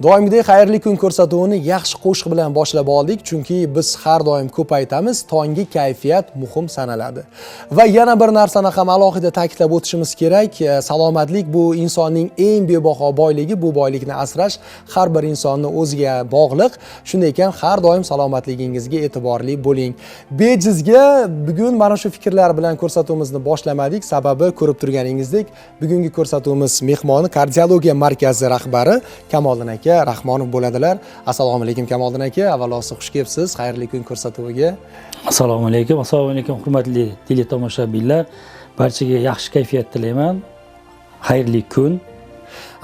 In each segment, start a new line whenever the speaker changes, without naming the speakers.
Doimgidek xayrli kun ko'rsatuvini yaxshi qo'shiq bilan boshlab oldik, chunki biz har doim ko'p aytamiz, tonggi kayfiyat muhim sanaladi. Va yana bir narsani ham alohida ta'kidlab o'tishimiz kerak, salomatlik bu insonning eng bebaho boyligi, bu boylikni asrash har bir insonning o'ziga bog'liq. Shunday ekan, har doim salomatligingizga e'tiborli bo'ling. Bejizga bugun mana shu fikrlar bilan ko'rsatuvimizni boshlamadik, sababi ko'rib turganingizdek, bugungi ko'rsatuvimiz mehmoni kardiologiya markazi rahbari Kamoliddin aka Rahmonov bo'ladilar. Assalomu alaykum Kamoliddin aka, avvalosi xush kelibsiz xayrli kun ko'rsatuviga.
Assalomu alaykum, hurmatli teletomoshabinlar. Barchaga yaxshi kayfiyat tilayman. Xayrli kun.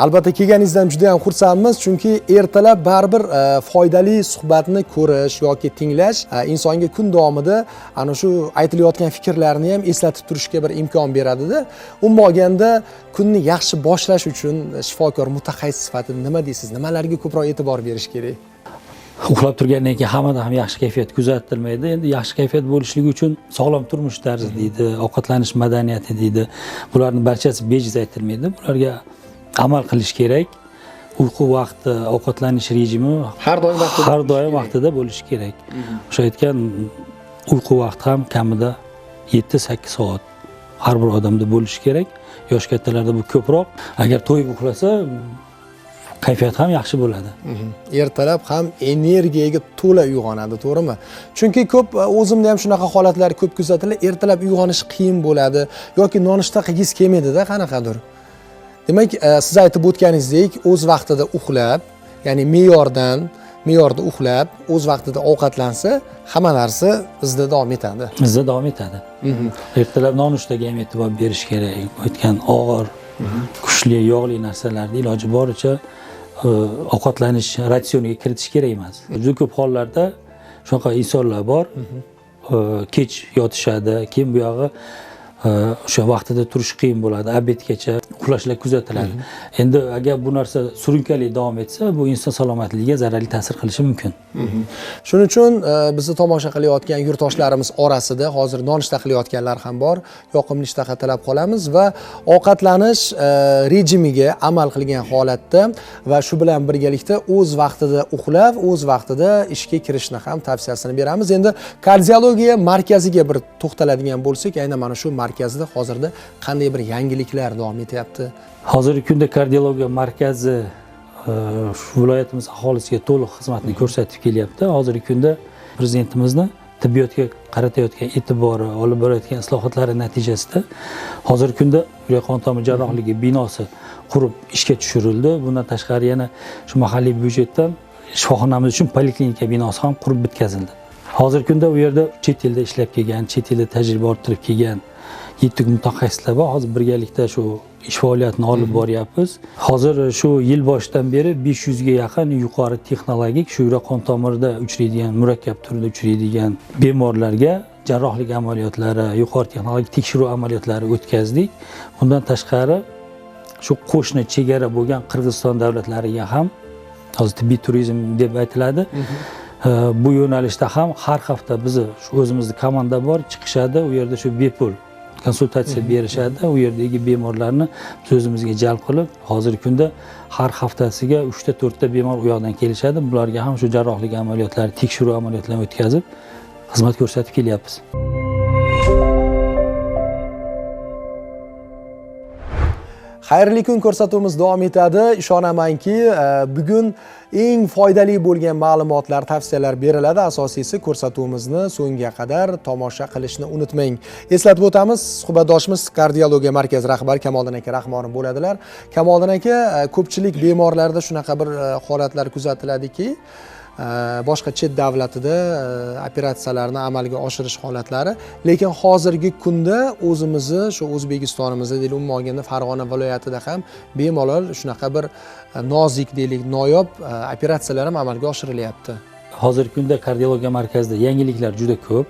Albatta kelganingizdan juda ham xursandmiz, chunki ertalab baribir foydali suhbatni ko'rish yoki tinglash insonga kun davomida ana shu aytilayotgan fikrlarni ham eslatib turishga bir imkon beradi-da. Umuman olganda kunni yaxshi boshlash uchun shifokor mutaxassis sifatida nima deysiz? Nimalarga ko'proq e'tibor berish kerak?
Uxlab turgandan keyin hammada ham yaxshi kayfiyat kuzatilmaydi. Endi yaxshi kayfiyat bo'lishligi uchun sog'lom turmush tarzi deydi, ovqatlanish madaniyati deydi. Bularning barchasi bejiz aytilmaydi. Bularga amal qilish kerak. Uyqu vaqti, ovqatlanish rejimi har doim vaqtida bo'lishi kerak. O'sha aytgan uyqu vaqti ham kamida 7-8 soat har bir odamda bo'lishi kerak. Yosh kattalarda bu ko'proq. Agar to'yib uxlasa, kayfiyat ham yaxshi bo'ladi.
Ertalab ham energiyaga to'la uyg'onadi, to'g'rimi? Chunki ko'p o'zimda ham shunaqa holatlar ko'p kuzatiladi. Ertalab uyg'onish qiyin bo'ladi yoki nonushta qilgis kelmaydi-da qanaqadir. Demak, siz aytib o'tganingizdek, o'z vaqtida uxlab, ya'ni me'yorda uxlab, o'z vaqtida ovqatlansa, hamma narsa bizda davom etadi.
Bizda davom etadi. Ertalab nonushtaga ham e'tibor berish kerak. O'tgan og'ir, kuchli, yog'li narsalarni iloji boricha ovqatlanish ratsioniga kiritish kerak emas. Juda ko'p hollarda shunaqa insonlar bor, kech yotishadi, keyin bu yog'i o'sha vaqtida turish qiyin bo'ladi, obedgacha uxlashlar kuzatiladi. Endi agar bu narsa surunkali davom etsa, bu inson salomatligiga zararli ta'sir qilishi mumkin.
Shuning uchun bizni tomosha qilayotgan yurtdoshlarimiz orasida hozir nonushta qilayotganlar ham bor. Yoqimli ishtaha tilab qolamiz va ovqatlanish rejimiga amal qilgan holatda va shu bilan birgalikda o'z vaqtida uxlab, o'z vaqtida ishga kirishni ham tavsiyasini beramiz. Endi kardiologiya markaziga bir to'xtaladigan bo'lsak, aynan mana shu markazda hozirda qanday bir yangiliklar davom etyapti?
Hozirgi kunda kardiologiya markazi shu viloyatimiz aholisiga to'liq xizmatni ko'rsatib kelyapti. Hozirgi kunda prezidentimizning tibbiyotga qaratayotgan e'tibori, olib borayotgan islohotlari natijasida hozirgi kunda yurak qon tomir jarrohligi binosi qurib ishga tushirildi. Bundan tashqari yana shu mahalliy byudjetdan shifoxonamiz uchun poliklinika binosi ham qurib bitkazildi. Hozirgi kunda u yerda chet elda ishlab kelgan, chet elda tajriba orttirib kelgan 7 mutaxassislar bor. Hozir birgalikda shu ish faoliyatini olib boryapmiz. Hozir shu yil boshidan beri 500 ga yaqin yuqori texnologik shu yurak qon tomirida uchraydigan, murakkab turda uchraydigan bemorlarga jarrohlik amaliyotlari, yuqori texnologik tekshiruv amaliyotlari o'tkazdik. Bundan tashqari shu qo'shni chegara bo'lgan Qirg'iziston davlatlariga ham hozir tibbiy turizm deb aytiladi. Bu yo'nalishda ham har hafta bizni o'zimizning komanda bor, chiqishadi, u yerda shu bepul konsultatsiya berishadi. U yerdagi bemorlarni biz o'zimizga jalb qilib, hozirgi kunda har haftasiga 3-4 ta bemor u yoqdan kelishadi. Bularga ham shu jarrohlik amaliyotlari, tekshiruv amaliyotlarini o'tkazib, xizmat ko'rsatib kelyapmiz.
Xayrli kun ko'rsatuvimiz davom etadi. Ishonamanki, bugun eng foydali bo'lgan ma'lumotlar, tavsiyalar beriladi. Asosiysi ko'rsatuvimizni so'ngga qadar tomosha qilishni unutmang. Eslatib o'tamiz, suhbatdoshimiz kardiologiya markazi rahbari Kamoliddin aka Rahmonov bo'ladilar. Kamoliddin aka, ko'pchilik bemorlarda shunaqa bir holatlar kuzatiladiki, boshqa chet davlatida operatsiyalarni amalga oshirish holatlari, lekin hozirgi kunda o'zimizni shu O'zbekistonimizda deylik, umuman olganda Farg'ona viloyatida ham bemalol shunaqa bir nozik deylik, noyob operatsiyalar ham amalga oshirilyapti.
Hozirgi kunda kardiologiya markazida yangiliklar juda ko'p.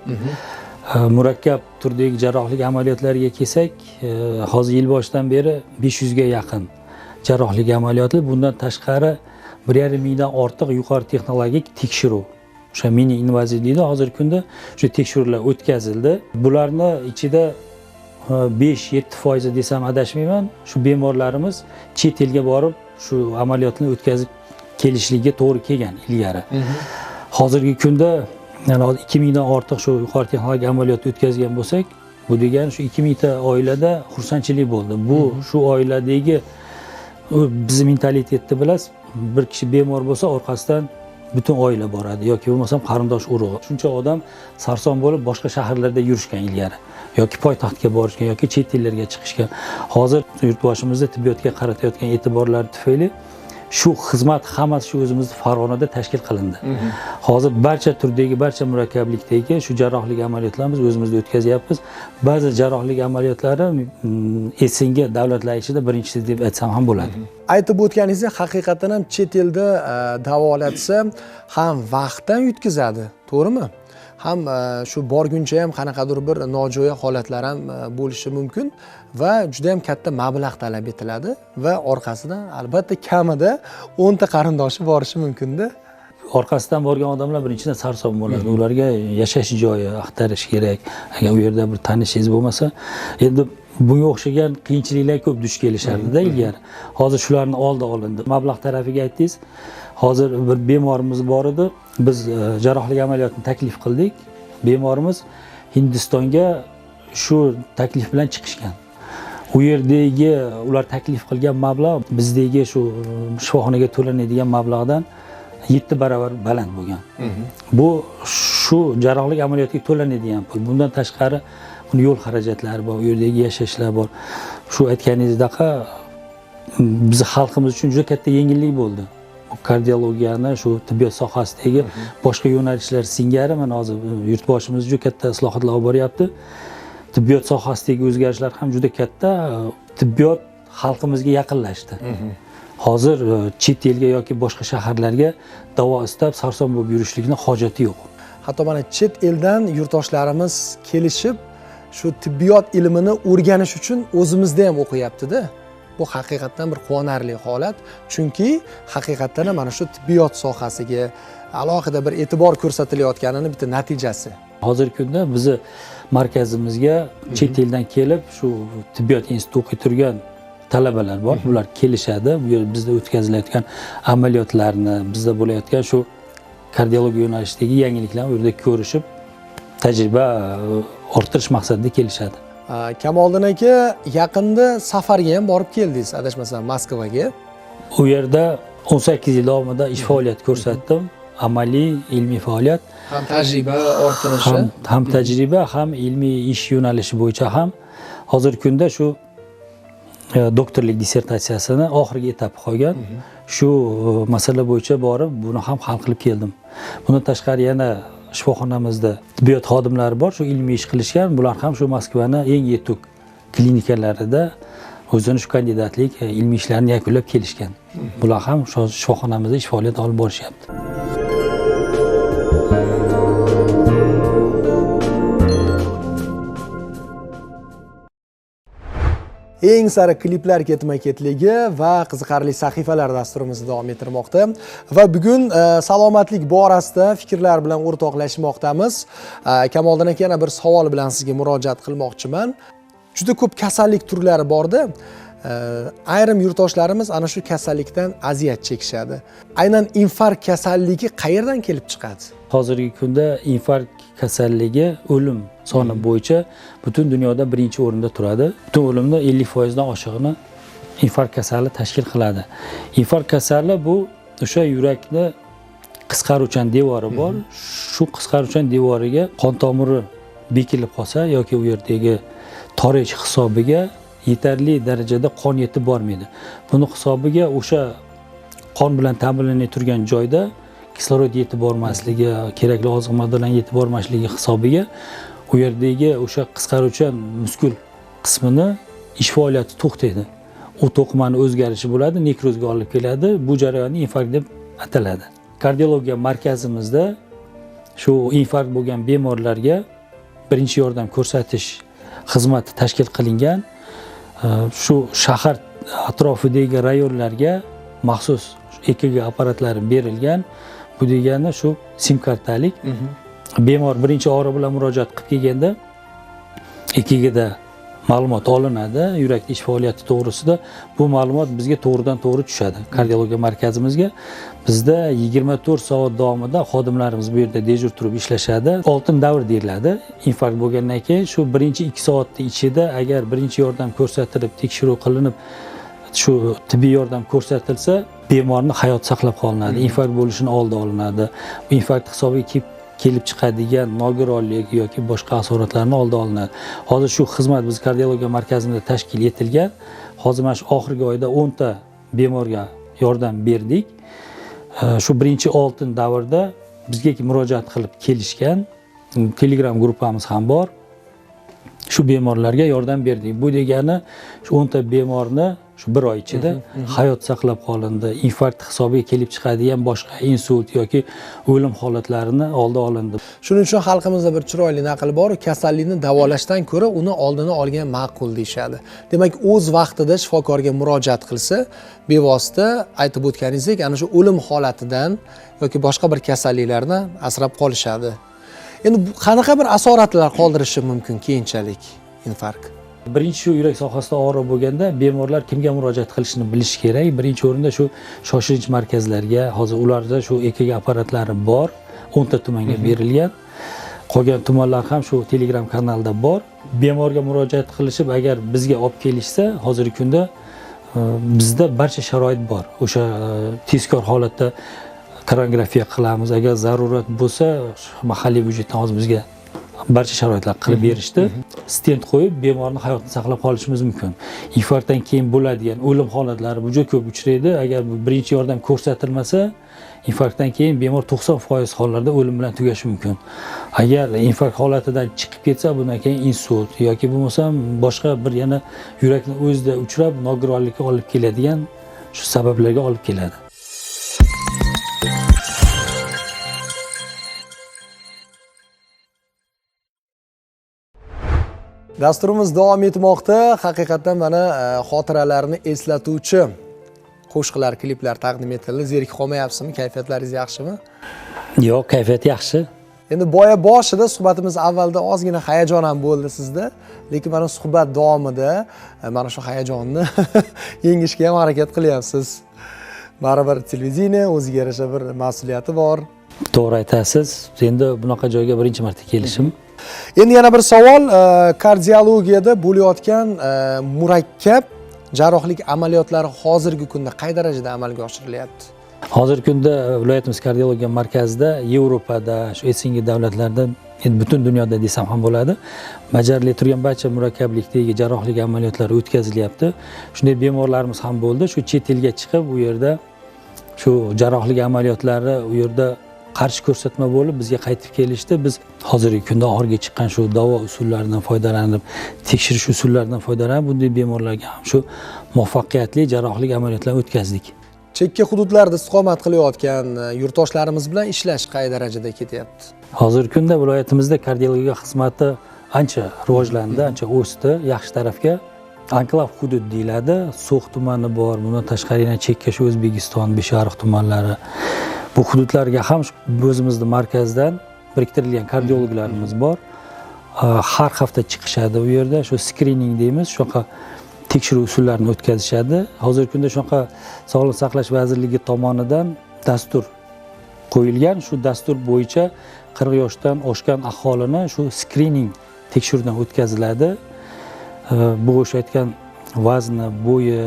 Murakkab turdagi jarrohlik amaliyotlariga kelsak, hozir yil boshidan beri 500 ga yaqin jarrohlik amaliyoti, bundan tashqari 1,5 mingdan ortiq yuqori texnologik tekshiruv, o'sha mini invaziv deydi, hozirgi kunda shu tekshiruvlar o'tkazildi. Bularni ichida 5-7% desam adashmayman, shu bemorlarimiz chet elga borib shu amaliyotni o'tkazib kelishligiga to'g'ri kelgan ilgari. Hozirgi kunda yani 2000 dan ortiq shu yuqori texnologik amaliyot o'tkazgan bo'lsak, bu degani shu 2000 ta oilada xursandchilik bo'ldi. Bu shu oiladagi bizning mentalitetni bilasiz, bir kishi bemor bo'lsa orqasidan butun oila boradi yoki bo'lmasam qarindosh urug'i. Shuncha odam sarson bo'lib boshqa shaharlarda yurishgan ilgari yoki poytaxtga borishgan yoki chet ellarga chiqishgan. Hozir yurtboshimizda tibbiyotga qaratayotgan e'tiborlar tufayli shu xizmat hammasi shu o'zimizning Farg'onada tashkil qilindi. Hozir barcha turdagi, barcha murakkablikdagi shu jarrohlik amaliyotlarimiz o'zimizda o'tkazyapmiz. Ba'zi jarrohlik amaliyotlari Esenga davlatlar ichida birinchisi deb aytsam ham bo'ladi.
Aytib o'tganingizdek, haqiqatan ham chet elda davolatsa ham vaqtdan yutkazadi, to'g'rimi? Ham shu borguncha ham qanaqadir bir nojo'ya holatlar ham bo'lishi mumkin va juda ham katta mablag' talab etiladi va orqasidan albatta kamida 10 ta qarindoshi borishi mumkin-da.
Orqasidan borgan odamlar birinchidan sarson bo'ladi. Ularga yashash joyi axtarish kerak. Agar u yerda bir tanishingiz bo'lmasa, endi bunga o'xshagan qiyinchiliklar ko'p duch kelishardi-da ilgari. Hozir shularni oldi olindi. Mablag' tarafiga aytdingiz. Hozir bir bemorimiz bor edi. Biz jarrohlik amaliyotini taklif qildik. Bemorimiz Hindistonga shu taklif bilan chiqishgan. U yerdagi ular taklif qilgan mablag' bizdagi shu shifoxonaga to'lanadigan mablag'dan 7 barobar baland bo'lgan. Bu shu jarrohlik amaliyotiga to'lanadigan pul. Bundan tashqari yo'l xarajatlari bor, u yerdagi yashashlar bor. Shu aytganingizdek biz xalqimiz uchun juda katta yengillik bo'ldi. Kardiologiyani shu tibbiyot sohasidagi boshqa yo'nalishlar singari mana hozir yurtboshimiz juda katta islohotlar olib boryapti. Tibbiyot sohasidagi o'zgarishlar ham juda katta. Tibbiyot xalqimizga yaqinlashdi. Hozir chet elga yoki boshqa shaharlarga davo istab sarson bo'lib yurishlikning hojati yo'q.
Hatto mana chet eldan yurtdoshlarimiz kelishib shu tibbiyot ilmini o'rganish uchun o'zimizda ham o'qiyapti-da. Bu haqiqatan bir quvonarli holat. Chunki haqiqatan mana shu tibbiyot sohasiga alohida bir e'tibor ko'rsatilayotganining bitta natijasi.
Hozirgi kunda bizni markazimizga chet eldan kelib shu tibbiyot institutida o'qiy turgan talabalar bor. Ular kelishadi. Bu yer bizda o'tkazilayotgan amaliyotlarni, bizda bo'layotgan shu kardiologiya yo'nalishidagi yangiliklarni u yerda ko'rishib, tajriba orttirish maqsadida kelishadi.
Kamoliddin aka, yaqinda safarga ham borib keldingiz, adashmasam Moskvaga.
U yerda 18 yil davomida ish faoliyati ko'rsatdim. Amaliy, ilmiy faoliyat,
ham tajriba orttirishi,
ham tajriba, ham ilmiy ish yo'nalishi bo'yicha ham hozirgi kunda shu doktorlik dissertatsiyasini oxirgi etapi qolgan. Shu masala bo'yicha borib, buni ham hal qilib keldim. Bundan tashqari yana shifoxonamizda tibbiyot xodimlari bor, shu ilmiy ish qilishgan. Bular ham shu Moskvaning eng yetuk klinikalarida o'zini shu kandidatlik ilmiy ishlarini yakunlab kelishgan. Bular ham shu shifoxonamizda ish faoliyat olib borishyapti.
Eng sari kliplar ketma-ketligi va qiziqarli sahifalar dasturimizni davom ettirmoqda va bugun salomatlik borasida fikrlar bilan o'rtoqlashmoqdamiz. Kamoliddin aka, yana bir savol bilan sizga murojaat qilmoqchiman. Juda ko'p kasallik turlari borda. Ayrim yurtdoshlarimiz ana shu kasallikdan aziyat chekishadi. Aynan infarkt kasalligi qayerdan kelib chiqadi?
Hozirgi kunda infarkt kasalligi o'lim soni bo'yicha butun dunyoda birinchi o'rinda turadi. Butun o'limning 50% dan oshig'ini infarkt kasali tashkil qiladi. Infarkt kasali bu o'sha yurakni qisqaruvchan devori bor. Shu qisqaruvchan devoriga qon tomiri bekilib qolsa yoki u yerdagi torij hisobiga yetarli darajada qon yetib bormaydi. Buni hisobiga o'sha qon bilan ta'minlanib turgan joyda kislorod yetib bormasligi, kerakli oziq moddalar yetib bormasligi hisobiga u yerdagi o'sha qisqaruvchan muskul qismini ish faoliyati to'xtaydi. U to'qimaning o'zgarishi bo'ladi, nekrozga olib keladi. Bu jarayonni infarkt deb ataladi. Kardiologiya markazimizda shu infarkt bo'lgan bemorlarga birinchi yordam ko'rsatish xizmati tashkil qilingan. Shu shahar atrofidagi rayonlarga maxsus EKG apparatlari berilgan. Bu degani shu sim kartalik. Bemor birinchi og'riq bilan murojaat qilib kelganda EKGda ma'lumot olinadi yurak ish faoliyati to'g'risida. Bu ma'lumot bizga to'g'ridan to'g'ri tushadi kardiologiya markazimizga. Bizda 24 soat davomida xodimlarimiz bu yerda dejur turib ishlashadi. Oltin davr deyiladi. Infarkt bo'lgandan keyin shu 1-2 soatning ichida agar birinchi yordam ko'rsatilib, tekshiruv qilinib, shu tibbiy yordam ko'rsatilsa, bemorning hayoti saqlab qolinadi. Infarkt bo'lishini oldi olinadi. Bu infarkt hisobiga kelib chiqadigan nogironlik yoki boshqa asoratlarni oldi olinadi. Hozir shu xizmat biz kardiologiya markazimizda tashkil etilgan. Hozir mana shu oxirgi oyda 10 ta bemorga yordam berdik. Shu birinchi oltin davrda bizga murojaat qilib kelishgan Telegram gruppamiz ham bor. Shu bemorlarga yordam berdik. Bu degani shu 10 ta bemorni shu bir oy ichida hayot saqlab qolindi. Infarkt hisobiga kelib chiqadigan boshqa insult yoki o'lim holatlarini oldi olindi.
Shuning uchun xalqimizda bir chiroyli naql bor, kasallikni davolashdan ko'ra uni oldini olgan ma'qul deyshadi. Demak, o'z vaqtida shifokorga murojaat qilsa, bevosita aytib o'tganingizdek, ana shu o'lim holatidan yoki boshqa bir kasalliklardan asrab qolishadi. Endi qanaqa bir asoratlar qoldirishi mumkin keyinchalik infarkt?
Birinchi shu yurak sohasida og'riq bo'lganda bemorlar kimga murojaat qilishini bilish kerak. Birinchi o'rinda shu shoshilinch markazlarga, hozir ularda shu EKG apparatlari bor, 10 ta tumanga berilgan. Qolgan tumanlar ham shu Telegram kanalda bor. Bemorga murojaat qilishib, agar bizga olib kelishsa, hozirgi kunda bizda barcha sharoit bor. O'sha tezkor holatda korongrafiya qilamiz. Agar zarurat bo'lsa, mahalliy byudjetdan hozir bizga barcha sharoitlar qilib berishdi. Stent qo'yib bemorning hayotini saqlab qolishimiz mumkin. Infarktdan keyin bo'ladigan o'lim holatlari juda ko'p uchraydi. Agar bu birinchi yordam ko'rsatilmasa, infarktdan keyin bemor 90% hollarda o'lim bilan tugashi mumkin. Agar infarkt holatidan chiqib ketsa, bundan keyin insult yoki bo'lmasa boshqa bir yana yurakning o'zida uchrab nogironlikka olib keladigan shu sabablarga olib keladi.
Dasturimiz davom etmoqda. Haqiqatan mana xotiralarni eslatuvchi qo'shiqlar, kliplar taqdim etildi. Zerikib qolmayapsizmi? Kayfiyatlaringiz yaxshimi?
Yo'q, kayfiyat yaxshi.
Endi boya boshida suhbatimiz avvalda ozgina hayajon ham bo'ldi sizda, lekin mana suhbat davomida mana shu hayajonni yengishga ham harakat qilyapsiz. Baribir televideniya o'ziga yarasha bir mas'uliyati bor.
To'g'ri aytasiz. Endi bunaqa joyga birinchi marta kelishim.
Endi yana bir savol, kardiologiyada bo'layotgan murakkab jarrohlik amaliyotlari hozirgi kunda qay darajada amalga oshirilyapti?
Hozirgi kunda viloyatimiz kardiologiya markazida Yevropada, shu Essingi davlatlarda, butun dunyoda desam ham bo'ladi, bajarilayotgan turgan barcha murakkablikdagi jarrohlik amaliyotlari o'tkazilyapti. Shunday bemorlarimiz ham bo'ldi. Shu chet elga chiqib, u yerda shu jarrohlik amaliyotlari u yerda qarshi ko'rsatma bo'lib bizga qaytib kelishdi. Biz hozirgi kunda orga chiqqan shu davo usullaridan foydalanib, tekshirish usullaridan foydalanib, bunday bemorlarga ham shu muvaffaqiyatli jarrohlik amaliyotlarini o'tkazdik.
Chekka hududlarda istiqomat qilayotgan yurtdoshlarimiz bilan ishlash qay darajada ketyapti?
Hozirgi kunda viloyatimizda kardiologiya xizmati ancha rivojlandi, ancha o'sdi, yaxshi tarafga. Anklav hudud deyiladi. So'x tumani bor, bundan tashqari yana chekka shu O'zbekiston, Beshariq tumanlari. Bu hududlarga ham o'zimizning markazdan biriktirilgan kardiologlarimiz bor. Har hafta chiqishadi u yerda, shu skrining deymiz, shunaqa tekshiruv usullarini o'tkazishadi. Hozirgi kunda shunaqa Sog'liqni saqlash vazirligi tomonidan dastur qo'yilgan. Shu dastur bo'yicha 40 yoshdan oshgan aholini shu skrining tekshiruvdan o'tkaziladi. Bu o'sha aytgan vazni, bo'yi,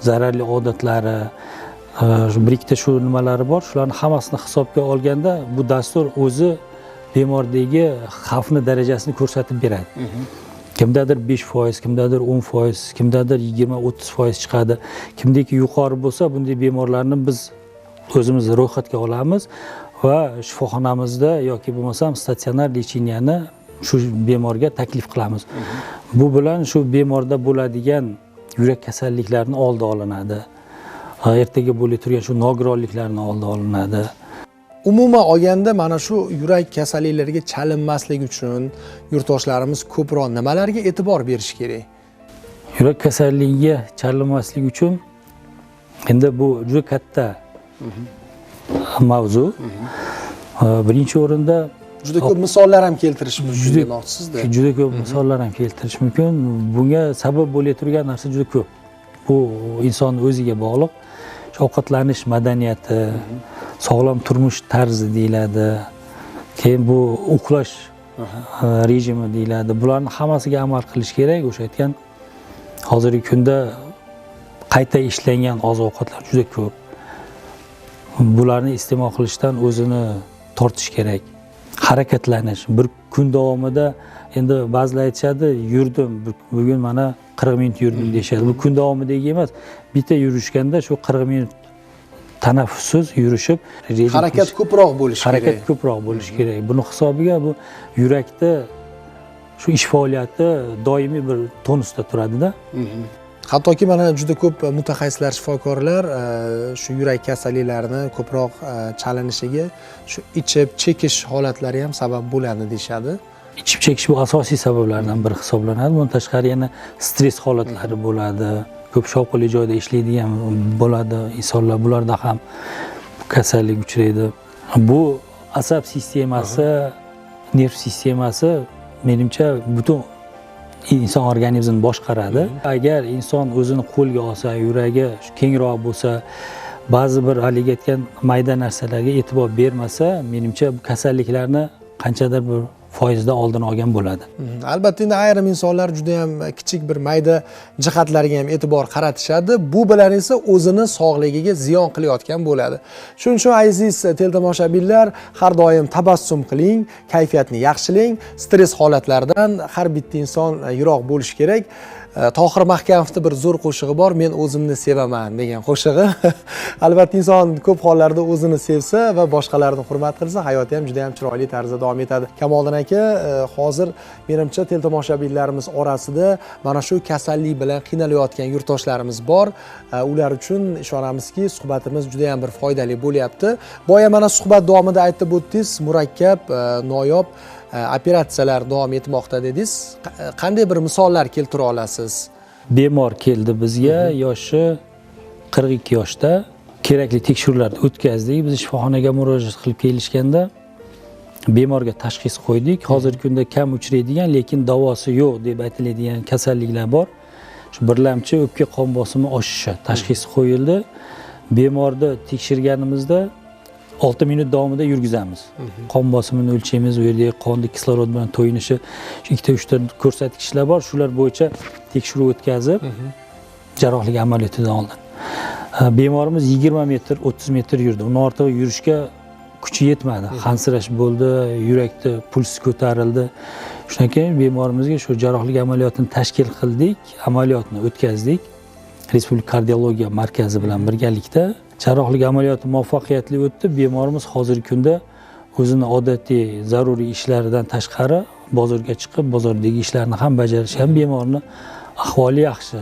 zararli odatlari, bir ikkita shu nimalari bor. Shularni hammasini hisobga olganda bu dastur o'zi bemordagi xavfni darajasini ko'rsatib beradi. Kimdadir 5%, kimdadir 10%, kimdadir 20-30% chiqadi. Kimdiki yuqori bo'lsa, bunday bemorlarni biz o'zimiz ro'yxatga olamiz va shifoxonamizda yoki bo'lmasam statsionar lecheniyani shu bemorga taklif qilamiz. Bu bilan shu bemorda bo'ladigan yurak kasalliklarini oldi olinadi. Ertaga bo'lib turgan shu nogironliklarni oldi olinadi.
Umuman olganda mana shu yurak kasalliklariga chalinmaslik uchun yurtdoshlarimiz ko'proq nimalarga e'tibor berish kerak?
Yurak kasalligiga chalinmaslik uchun endi bu juda katta mavzu. Birinchi o'rinda
Juda ko'p misollar ham keltirish mumkin demoqchisizda.
Juda ko'p misollar ham keltirish mumkin. Bunga sabab bo'la turgan narsa juda ko'p. Bu inson o'ziga bog'liq. Ovqatlanish madaniyati, sog'lom turmush tarzi deyiladi. Keyin bu uxlash rejimi deyiladi. Bularning hammasiga amal qilish kerak. O'sha aytgan hozirgi kunda qayta ishlangan oziq-ovqatlar juda ko'p. Bularni iste'mol qilishdan o'zini tortish kerak. Harakatlanish. Bir kun davomida endi ba'zilar aytishadi, yurdim, bugun mana 40 minut yurdim deyishadi. Bu kun davomidagi emas. Bitta yurishganda shu 40 minut tanaffussiz yurishib,
harakat ko'proq bo'lishi kerak.
Harakat ko'proq bo'lishi kerak. Buni hisobiga bu yurakda shu ish faoliyati doimiy bir tonusda turadi-da.
Hattoki mana juda ko'p mutaxassislar, shifokorlar shu yurak kasalliklarini ko'proq chalinishiga shu ichib chekish holatlari ham sabab bo'ladi deyshadi.
Ichib chekish bu asosiy sabablardan biri hisoblanadi. Bundan tashqari yana stress holatlari bo'ladi. Ko'p shovqinli joyda ishlaydigan bo'ladi insonlar, bularda ham kasallik uchraydi. Bu asab sistemasi, nerv sistemasi menimcha butun inson organizmini boshqaradi. Agar inson o'zini qo'lga olsa, yuragi kengroq bo'lsa, ba'zi bir haligi aytgan mayda narsalarga e'tibor bermasa, menimcha bu kasalliklarni qanchadir bir foizda oldini olgan bo'ladi.
Albatta, endi ayrim insonlar juda ham kichik bir mayda jihatlarga ham e'tibor qaratishadi. Bu bilan esa o'zini sog'ligiga ziyon qilayotgan bo'ladi. Shuning uchun aziz teletomoshabinlar, har doim tabassum qiling, kayfiyatni yaxshilang, stress holatlaridan har bitta inson yiroq bo'lishi kerak. Tohir Mahkamovning bir zo'r qo'shig'i bor, men o'zimni sevaman degan qo'shig'i. Albatta, inson ko'p hollarda o'zini sevsa va boshqalarni hurmat qilsa, hayoti ham juda ham chiroyli tarzda davom etadi. Kamoliddin aka, hozir menimcha teletomoshabinlarimiz orasida mana shu kasallik bilan qiynalayotgan yurtdoshlarimiz bor. Ular uchun ishonamizki, suhbatimiz juda ham bir foydali bo'lyapti. Boya mana suhbat davomida aytib o'tdingiz, murakkab, noyob operatsiyalar davom etmoqda dedingiz. Qanday bir misollar keltira olasiz?
Bemor keldi bizga, yoshi 42 yoshda. Kerakli tekshiruvlarni o'tkazdik. Biz shifoxonaga murojaat qilib kelishganda bemorga tashxis qo'ydik. Hozirgi kunda kam uchraydigan, lekin davosi yo'q deb aytiladigan kasalliklar bor. Shu birlamchi o'pka qon bosimi oshishi tashxisi qo'yildi. Bemorni tekshirganimizda 6 minut davomida yurgizamiz. Qon bosimini o'lchaymiz, u yerda qonni kislorod bilan to'yinishi, 2-3 ta ko'rsatkichlar bor. Shular bo'yicha tekshiruv o'tkazib, jarrohlik amaliyotidan oldin. Bemorimiz 20 metr, 30 metr yurdi. Undan ortiq yurishga kuchi yetmadi. Hansirash bo'ldi, yurakda puls ko'tarildi. Shundan keyin bemorimizga shu jarrohlik amaliyotini tashkil qildik, amaliyotni o'tkazdik. Respublika kardiologiya markazi bilan birgalikda jarrohlik amaliyoti muvaffaqiyatli o'tdi. Bemorimiz hozirgi kunda o'zini odatiy zaruriy ishlaridan tashqari bozorga chiqib, bozordagi ishlarni ham bajarishgan. Bemorning ahvoli yaxshi.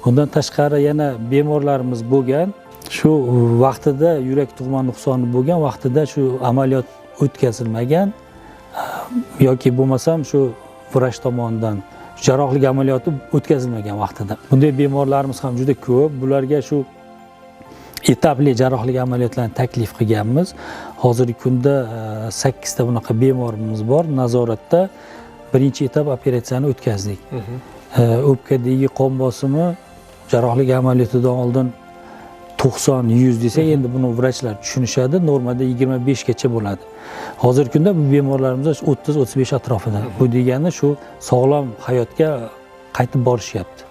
Bundan tashqari yana bemorlarimiz bo'lgan. Shu vaqtida yurak tug'ma nuqsoni bo'lgan, vaqtida shu amaliyot o'tkazilmagan yoki bo'lmasam shu vrach tomonidan jarrohlik amaliyoti o'tkazilmagan vaqtida. Bunday bemorlarimiz ham juda ko'p. Bularga shu etapli jarrohlik amaliyotlarini taklif qilganmiz. Hozirgi kunda 8 ta bunaqa bemorimiz bor. Nazoratda birinchi etap operatsiyani o'tkazdik. O'pkadagi qon bosimi jarrohlik amaliyotidan oldin 90-100 desak, endi buni vrachlar tushunishadi. Normada 25 gacha bo'ladi. Hozirgi kunda bu bemorlarimiz 30-35 atrofida. Bu degani shu sog'lom hayotga qaytib borishyapti.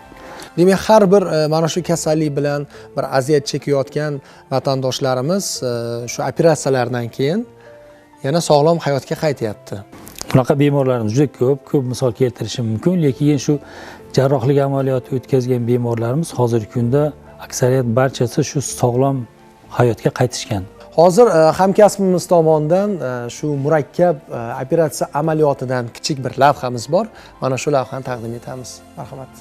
Demak, har bir mana shu kasallik bilan bir aziyat chekayotgan vatandoshlarimiz shu operatsiyalardan keyin yana sog'lom hayotga qaytyapti.
Bunaqa bemorlarimiz juda ko'p misol keltirishim mumkin, lekin shu jarrohlik amaliyoti o'tkazgan bemorlarimiz hozirgi kunda aksariyat barchasi shu sog'lom hayotga qaytishgan.
Hozir hamkasbimiz tomonidan shu murakkab operatsiya amaliyotidan kichik bir lavhamiz bor. Mana shu lavhani taqdim etamiz. Marhamat.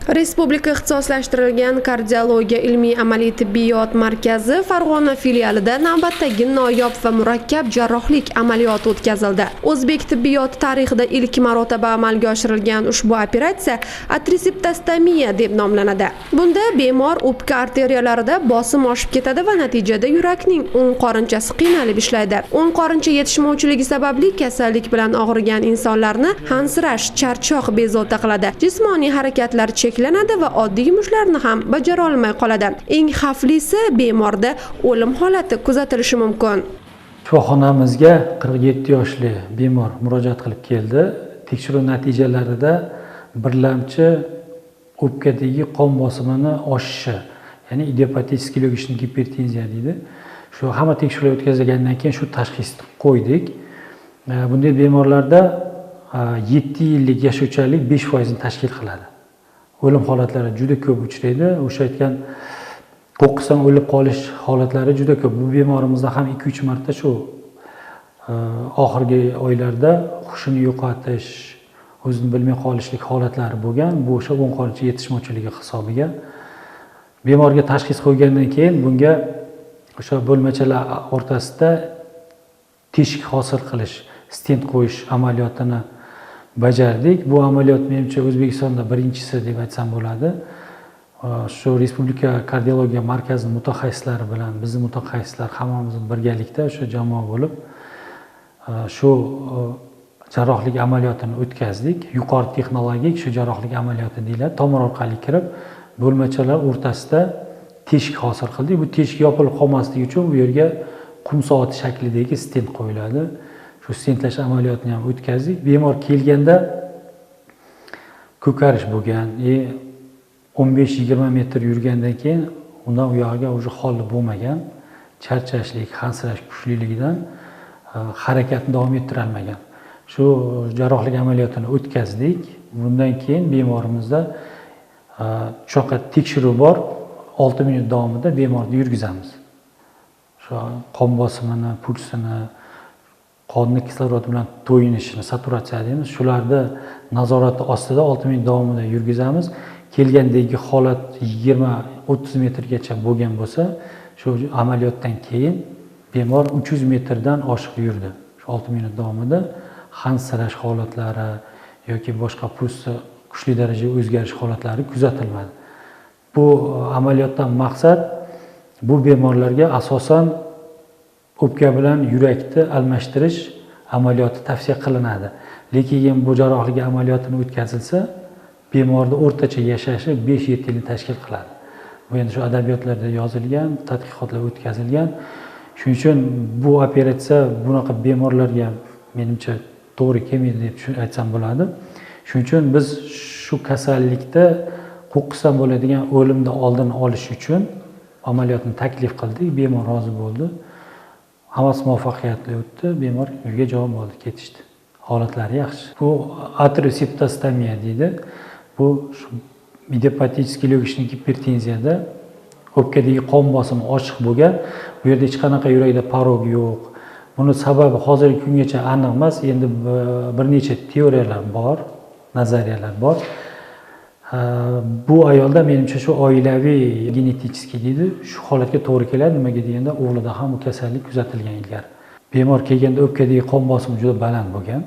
Respublika ixtisoslashtirilgan kardiologiya ilmiy amaliy tibbiyot markazi Farg'ona filialida navbatdagi noyob va murakkab jarrohlik amaliyoti o'tkazildi. O'zbek tibbiyot tarixida ilk marotaba amalga oshirilgan ushbu operatsiya atriseptostomiya deb nomlanadi. Bunda bemor o'pka arteriyalarida bosim oshib ketadi va natijada yurakning o'ng qorinchasi qiynalib ishlaydi. O'ng qorincha yetishmovchiligi sababli kasallik bilan og'rigan insonlarni hansirash, charchoq bezovta qiladi. Jismoniy harakatlar cheklanadi va oddiy yumushlarni ham bajara olmay qoladi. Eng xavflisi bemorda o'lim holati kuzatilishi mumkin.
Shifoxonamizga 47 yoshli bemor murojaat qilib keldi. Tekshiruv natijalarida birlamchi o'pkadagi qon bosimini oshishi, ya'ni idiopatiический легочный gipertenziya deydi. Shu hamma tekshiruvlar o'tkazilgandan keyin shu tashxisni qo'ydik. Bunday bemorlarda 7 yillik yashovchanlik 5% ni tashkil qiladi. O'lim holatlari juda ko'p uchraydi. O'sha aytgan qo'qqisdan o'lib qolish holatlari juda ko'p. Bu bemorimizda ham 2-3 marta shu oxirgi oylarda hushini yo'qotish, o'zini bilmay qolishlik holatlari bo'lgan. Bu o'sha o'ng qorincha yetishmovchiligi hisobiga. Bemorga tashxis qo'ygandan keyin bunga o'sha bo'lmachalar o'rtasida teshik hosil qilish, stent qo'yish amaliyotini bajardik. Bu amaliyot menimcha O'zbekistonda birinchisi deb aytsam bo'ladi. Shu Respublika kardiologiya markazi mutaxassislari bilan bizning mutaxassislar hammamiz birgalikda o'sha jamoa bo'lib shu jarrohlik amaliyotini o'tkazdik. Yuqori texnologik shu jarrohlik amaliyoti deyiladi. Tomir orqali kirib, bo'lmachalar o'rtasida teshik hosil qildik. Bu teshik yopilib qolmasligi uchun bu yerga qum soati shaklidagi stent qo'yiladi. Shu stentlash amaliyotini ham o'tkazdik. Bemor kelganda ko'karish bo'lgan, 15-20 metr yurgandan keyin undan u yog'iga o'sha holi bo'lmagan, charchashlik, hansirash kuchliligidan harakatni davom ettira olmagan. Shu jarrohlik amaliyotini o'tkazdik. Bundan keyin bemorimizda cho'qqa tekshiruv bor. 6 minut davomida bemorni yurgizamiz. Shu qon bosimini, pulsini, qonni kislorod bilan to'yinishini, saturatsiya deymiz. Shularni nazorati ostida 6 minut davomida yurgizamiz. Kelgandagi holat 20-30 metrgacha bo'lgan bo'lsa, shu amaliyotdan keyin bemor 300 metrdan oshiq yurdi. Shu 6 minut davomida hansirash holatlari yoki boshqa pulsi kuchli darajada o'zgarish holatlari kuzatilmadi. Bu amaliyotdan maqsad bu bemorlarga asosan o'pka bilan yurakni almashtirish amaliyoti tavsiya qilinadi. Lekin bu jarrohlik amaliyotini o'tkazilsa, bemorning o'rtacha yashashi 5-7 yilni tashkil qiladi. Bu endi shu adabiyotlarda yozilgan, tadqiqotlar o'tkazilgan. Shuning uchun bu operatsiya bunaqa bemorlarga menimcha to'g'ri kelmaydi deb aytsam bo'ladi. Shuning uchun biz shu kasallikda qo'qqisdan bo'ladigan o'limni oldini olish uchun amaliyotni taklif qildik. Bemor rozi bo'ldi. Hammasi muvaffaqiyatli o'tdi. Bemor uyga javob oldi, ketishdi. Holatlari yaxshi. Bu atriseptostomiya deydi. Bu idiopatiический легочный gipertenziyada o'pkadagi qon bosimi ochiq bo'lgan. Bu yerda hech qanaqa yurakda porog yo'q. Buni sababi hozirgi kungacha aniq emas. Endi bir necha teoriyalar bor, nazariyalar bor. Bu ayolda menimcha shu oilaviy genetik deydi, shu holatga to'g'ri keladi. Nimaga deganda o'g'lida ham bu kasallik kuzatilgan ilgari. Bemor kelganda o'pkadagi qon bosimi juda baland bo'lgan.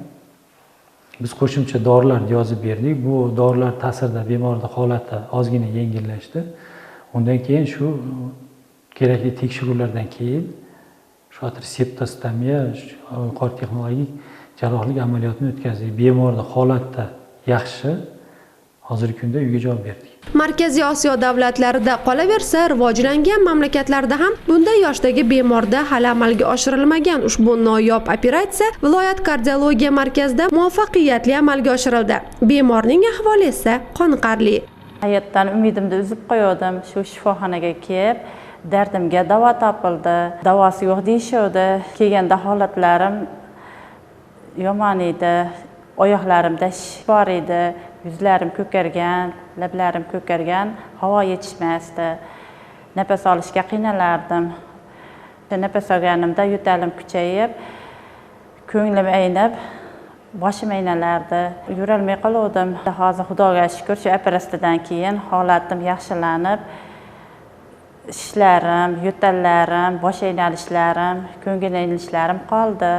Biz qo'shimcha dorilar yozib berdik. Bu dorilar ta'sirida bemorning holati ozgina yengillashdi. Undan keyin shu kerakli tekshiruvlardan keyin shu atriseptostomiya, yuqori texnologik jarrohlik amaliyotini o'tkazdik. Bemorning holati yaxshi. Hozirgi kunda uyga javob berdik.
Markaziy Osiyo davlatlarida qolaversa, rivojlangan mamlakatlarda ham bunday yoshdagi bemorda hali amalga oshirilmagan ushbu noyob operatsiya viloyat kardiologiya markazida muvaffaqiyatli amalga oshirildi. Bemorning ahvoli esa qoniqarli.
Hayotdan umidimni uzib qo'ydim. Shu shifoxonaga kelib, dardimga davo topildi. Davosi yo'q deyishdi. Kelganda holatlarim yomon edi. Oyoqlarimda shish bor edi. Yuzlarim ko'kargan, lablarim ko'kargan, havo yetishmasdi. Nafas olishga qiynalardim. Nafas olganimda yo'talim kuchayib, ko'nglim aynib, boshim aylanardi, yurolmay qolgandim. Hozir Xudoga shukr, shu operatsiyadan keyin holatim yaxshilanib, ishlarim, yo'tallarim, bosh aylalishlarim, ko'ngil aylanishlarim qoldi.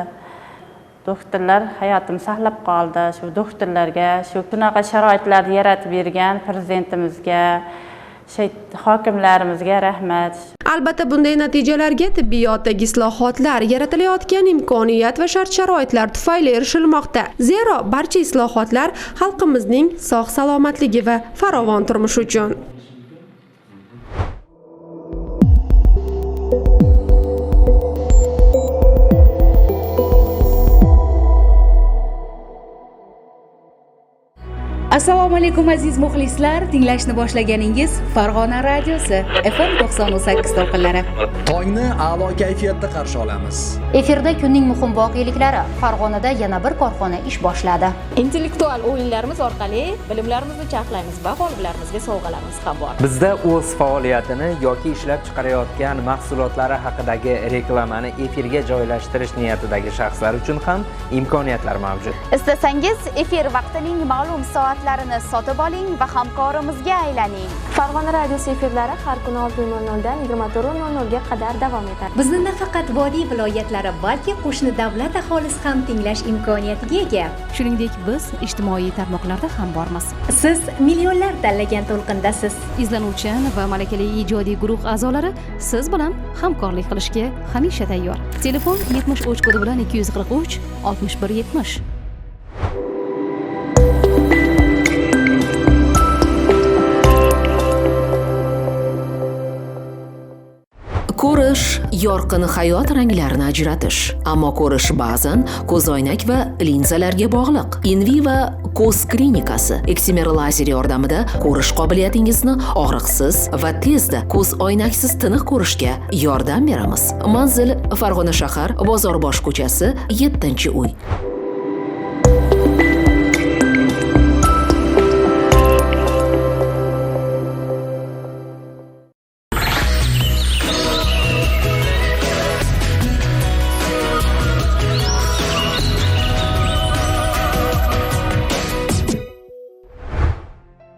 Doktorlar hayotimni saqlab qoldi. Shu doktorlarga, shu bunaqa sharoitlarni yaratib bergan prezidentimizga, hokimlarimizga rahmat.
Albatta bunday natijalarga tibbiyotdagi islohotlar, yaratilayotgan imkoniyat va shart-sharoitlar tufayli erishilmoqda. Zero barcha islohotlar xalqimizning sog' salomatligi va farovon turmushi uchun.
Assalomu alaykum aziz muxlislar, tinglashni boshlaganingiz Farg'ona radiosi FM 98 to'lqinlari.
Tongni a'lo kayfiyatda qarshi olamiz.
Efirda kunning muhim voqealiklari. Farg'onada yana bir korxona ish boshladi.
Intellektual o'yinlarimiz orqali bilimlarimizni charxlaymiz va g'oliblarimizga sovg'alarimiz ham bor.
Bizda o'z faoliyatini yoki ishlab chiqarayotgan mahsulotlari haqidagi reklamani efirga joylashtirish niyatidagi shaxslar uchun ham imkoniyatlar mavjud.
Istasangiz efir vaqtining ma'lum soatlarini sotib oling va hamkorimizga aylaning.
Farg'ona radiosi efirlari har kuni 6:00 dan 24:00 ga qadar davom etadi.
Bizni nafaqat vodiy viloyatlari, balki qo'shni davlat aholisi ham tinglash imkoniyatiga ega.
Shuningdek, biz ijtimoiy tarmoqlarda ham bormiz.
Siz millionlar tanlagan to'lqindasiz.
Izlanuvchan va malakali ijodiy guruh a'zolari siz bilan hamkorlik qilishga hamisha tayyor. Telefon 73 kodi bilan 243 61 70.
Ko'rish yorqin hayot ranglarini ajratish, ammo ko'rish ba'zan ko'zoynak va linzalarga bog'liq. Inviva ko'z klinikasi eksimer lazer yordamida ko'rish qobiliyatingizni og'riqsiz va tezda ko'z oynaksiz tiniq ko'rishga yordam beramiz. Manzil Farg'ona shahar, Bozorbosh ko'chasi, 7-uy.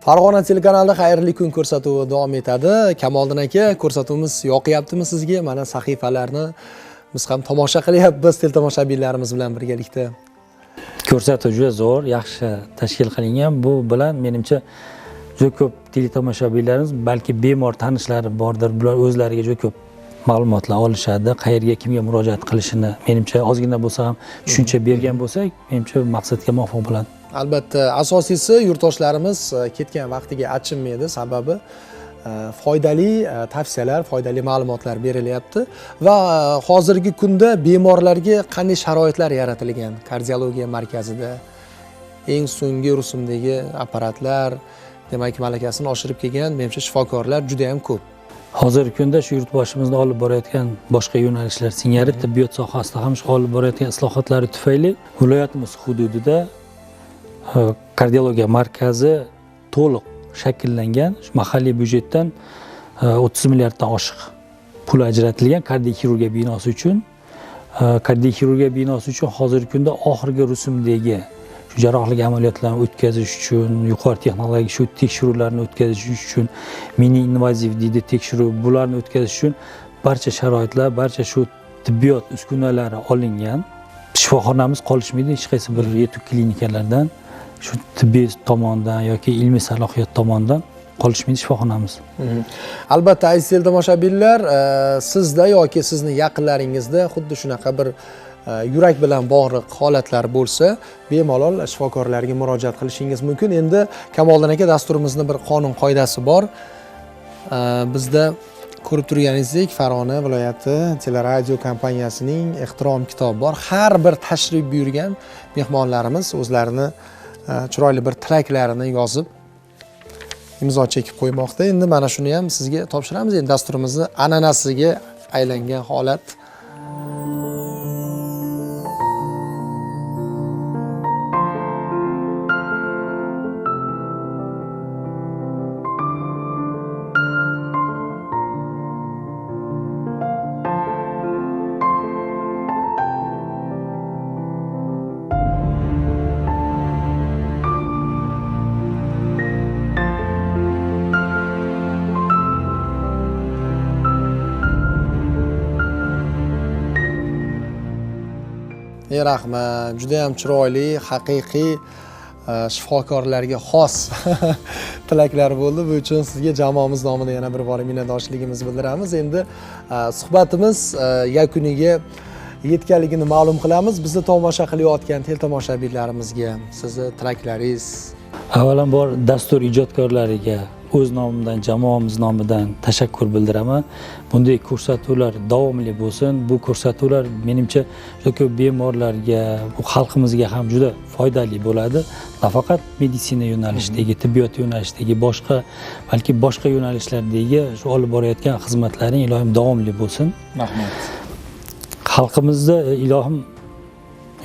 Farg'ona telekanalida xayrli kun ko'rsatuvi davom etadi. Kamoliddin aka, ko'rsatuvimiz yoqyaptimi sizga? Mana sahifalarni biz ham tomosha qilyapmiz teletomoshabinlarimiz bilan birgalikda.
Ko'rsatuv juda zo'r, yaxshi tashkil qilingan. Bu bilan menimcha juda ko'p teletomoshabinlarimiz, balki bemor tanishlari bordir, bular o'zlariga juda ko'p ma'lumotlar olishadi, qayerga kimga murojaat qilishini menimcha ozgina bo'lsa ham tushuncha bergan bo'lsak, menimcha maqsadga muvofiq bo'ladi.
Albatta, asosiysi yurtdoshlarimiz ketgan vaqtiga achinmaydi, sababi foydali tavsiyalar, foydali ma'lumotlar berilyapti va hozirgi kunda bemorlarga qanday sharoitlar yaratilgan kardiologiya markazida eng so'nggi rusumdagi apparatlar, demak, malakasini oshirib kelgan menimcha shifokorlar juda ham ko'p.
Hozirgi kunda shu yurtboshimizda olib borayotgan boshqa yo'nalishlar singari tibbiyot sohasida ham olib borayotgan islohotlari tufayli viloyatimiz hududida kardiologiya markazi to'liq shakllangan. Mahalliy byudjetdan 30 milliarddan oshiq pul ajratilgan kardioxirurgiya binosi uchun. Kardioxirurgiya binosi uchun hozirgi kunda oxirgi rusumdagi shu jarrohlik amaliyotlarini o'tkazish uchun, yuqori texnologik shu tekshiruvlarni o'tkazish uchun, mini invaziv deydi tekshiruv, bularni o'tkazish uchun barcha sharoitlar, barcha shu tibbiyot uskunalari olingan. Shifoxonamiz qolishmaydi hech qaysi bir yetuk klinikalardan, shu tibbiy tomondan yoki ilmiy salohiyat tomondan qolishmaydi shifoxonamiz.
Albatta, aziz teletomoshabinlar, sizda yoki sizni yaqinlaringizda xuddi shunaqa bir yurak bilan bog'liq holatlar bo'lsa, bemalol shifokorlarga murojaat qilishingiz mumkin. Endi Kamoliddin aka, dasturimizning bir qonun qoidasi bor. Bizda ko'rib turganingizdek, Farg'ona viloyati teleradio kompaniyasining ehtirom kitobi bor. Har bir tashrif buyurgan mehmonlarimiz o'zlarini chiroyli bir tilaklarini yozib imzo chekib qo'ymoqda. Endi mana shuni ham sizga topshiramiz. Endi dasturimizni an'anasiga aylangan holat. Rahmat. Juda ham chiroyli, haqiqiy shifokorlarga xos tilaklar bo'ldi. Bu uchun sizga jamoamiz nomidan yana bir bor minnatdorchiligimizni bildiramiz. Endi suhbatimiz yakuniga yetganligini ma'lum qilamiz. Bizni tomosha qilayotgan teletomoshabinlarimizga sizni tilaklaringiz.
Avvalambor dastur ijodkorlariga o'z nomimdan, jamoamiz nomidan tashakkur bildiraman. Bunday ko'rsatuvlar davomli bo'lsin. Bu ko'rsatuvlar menimcha juda ko'p bemorlarga, xalqimizga ham juda foydali bo'ladi. Nafaqat meditsina yo'nalishidagi, tibbiyot yo'nalishidagi, balki boshqa yo'nalishlardagi shu olib borayotgan xizmatlaring ilohim davomli bo'lsin.
Rahmat.
Xalqimizda ilohim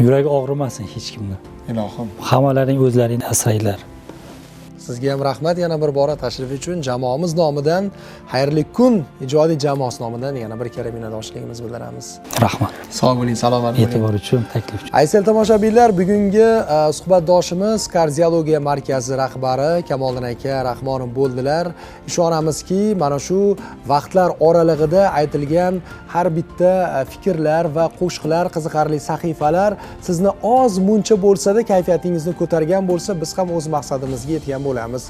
yuragi og'rimasin hech kimni.
Ilohim.
Hammalaring o'zlaringni asranglar.
Sizga ham rahmat yana bir bora tashrif uchun. Jamoamiz nomidan, Xayrli kun ijodiy jamoasi nomidan yana bir karra minnatdorchiligimizni bildiramiz.
Rahmat.
Sog' bo'ling, salomat bo'ling.
E'tibor uchun, taklif uchun.
Aziz tomoshabinlar, bugungi suhbatdoshimiz kardiologiya markazi rahbari Kamoliddin aka Rahmonov bo'ldilar. Ishonamizki, mana shu vaqtlar oralig'ida aytilgan har bitta fikrlar va qo'shiqlar, qiziqarli sahifalar sizni oz muncha bo'lsa-da kayfiyatingizni ko'targan bo'lsa, biz ham o'z maqsadimizga yetgan bo'lamiz.